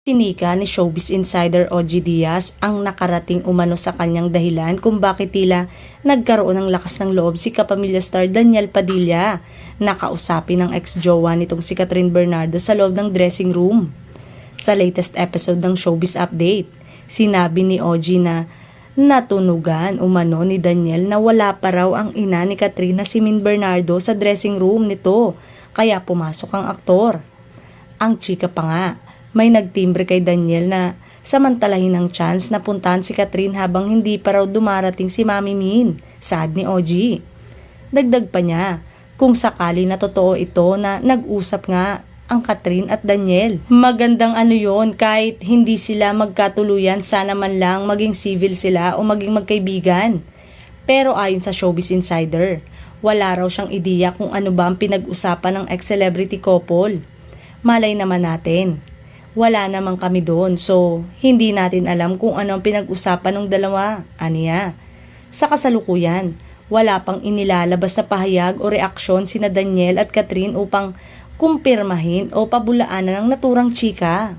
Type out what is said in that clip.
Sinika ni Showbiz Insider OG Diaz ang nakarating umano sa kanyang dahilan kung bakit tila nagkaroon ng lakas ng loob si kapamilya star Daniel Padilla na kausapin ng ex-jowa nitong si Catherine Bernardo sa loob ng dressing room. Sa latest episode ng Showbiz Update, sinabi ni OG na natunugan umano ni Daniel na wala pa raw ang ina ni Catherine na si Min Bernardo sa dressing room nito kaya pumasok ang aktor. Ang chika pa nga, may nagtimbre kay Daniel na samantalahin ang chance na puntahan si Catherine habang hindi pa raw dumarating si Mami Min, saad ni OG. Dagdag pa niya, kung sakali na totoo ito na nag-usap nga ang Catherine at Daniel. Magandang ano yon, kahit hindi sila magkatuluyan, sana man lang maging civil sila o maging magkaibigan. Pero ayon sa Showbiz Insider, wala raw siyang ideya kung ano ba ang pinag-usapan ng ex-celebrity couple. Malay naman natin. Wala namang kami doon, so hindi natin alam kung ano ang pinag-usapan ng dalawa, aniya. Sa kasalukuyan, wala pang inilalabas na pahayag o reaksyon sina Daniel at Catherine upang kumpirmahin o pabulaanan ng naturang chika.